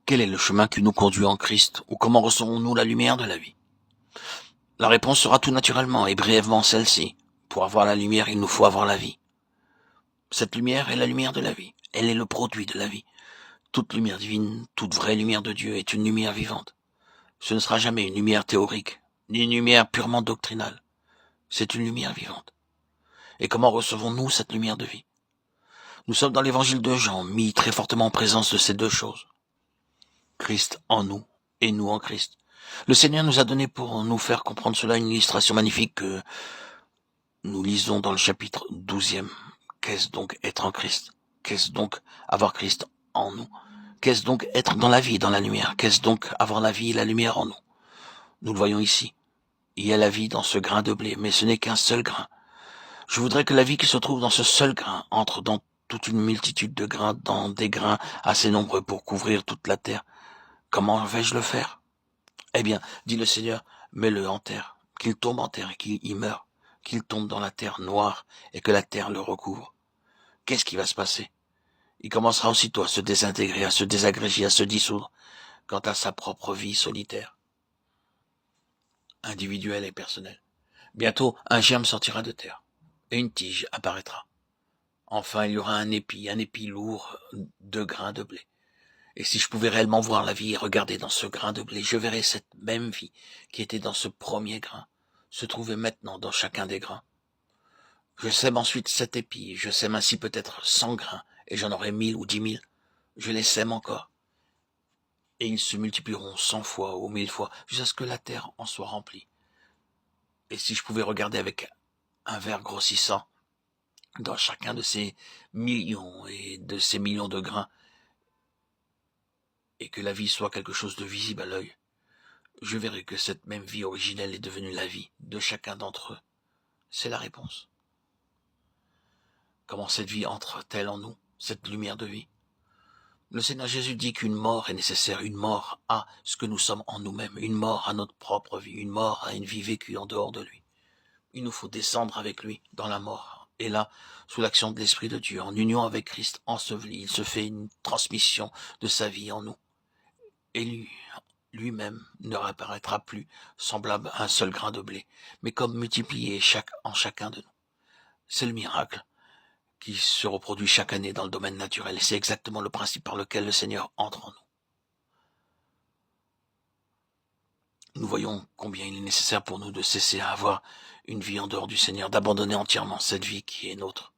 Quel est le chemin qui nous conduit en Christ, ou comment recevons-nous la lumière de la vie? La réponse sera tout naturellement et brièvement celle-ci. Pour avoir la lumière, il nous faut avoir la vie. Cette lumière est la lumière de la vie. Elle est le produit de la vie. Toute lumière divine, toute vraie lumière de Dieu est une lumière vivante. Ce ne sera jamais une lumière théorique, ni une lumière purement doctrinale. C'est une lumière vivante. Et comment recevons-nous cette lumière de vie? Nous sommes dans l'évangile de Jean, mis très fortement en présence de ces deux choses. Christ en nous et nous en Christ. Le Seigneur nous a donné pour nous faire comprendre cela une illustration magnifique que nous lisons dans le chapitre 12e. Qu'est-ce donc être en Christ? Qu'est-ce donc avoir Christ en nous? Qu'est-ce donc être dans la vie, dans la lumière? Qu'est-ce donc avoir la vie et la lumière en nous? Nous le voyons ici. Il y a la vie dans ce grain de blé, mais ce n'est qu'un seul grain. Je voudrais que la vie qui se trouve dans ce seul grain entre dans toute une multitude de grains, dans des grains assez nombreux pour couvrir toute la terre. Comment vais-je le faire? Eh bien, dit le Seigneur, mets-le en terre, qu'il tombe en terre et qu'il y meure, qu'il tombe dans la terre noire et que la terre le recouvre. Qu'est-ce qui va se passer? Il commencera aussitôt à se désintégrer, à se désagréger, à se dissoudre quant à sa propre vie solitaire, individuelle et personnelle. Bientôt, un germe sortira de terre et une tige apparaîtra. Enfin, il y aura un épi lourd de grains de blé. Et si je pouvais réellement voir la vie et regarder dans ce grain de blé, je verrais cette même vie qui était dans ce premier grain, se trouver maintenant dans chacun des grains. Je sème ensuite 7 épis, je sème ainsi peut-être 100 grains, et j'en aurai 1000 ou 10 000. Je les sème encore. Et ils se multiplieront 100 fois ou 1000 fois, jusqu'à ce que la terre en soit remplie. Et si je pouvais regarder avec un verre grossissant, dans chacun de ces millions et de ces millions de grains, et que la vie soit quelque chose de visible à l'œil, je verrai que cette même vie originelle est devenue la vie de chacun d'entre eux. C'est la réponse. Comment cette vie entre-t-elle en nous, cette lumière de vie? Le Seigneur Jésus dit qu'une mort est nécessaire, une mort à ce que nous sommes en nous-mêmes, une mort à notre propre vie, une mort à une vie vécue en dehors de lui. Il nous faut descendre avec lui dans la mort. Et là, sous l'action de l'Esprit de Dieu, en union avec Christ enseveli, il se fait une transmission de sa vie en nous. Et lui-même ne réapparaîtra plus semblable à un seul grain de blé, mais comme multiplié en chacun de nous. C'est le miracle qui se reproduit chaque année dans le domaine naturel, et c'est exactement le principe par lequel le Seigneur entre en nous. Nous voyons combien il est nécessaire pour nous de cesser à avoir une vie en dehors du Seigneur, d'abandonner entièrement cette vie qui est nôtre,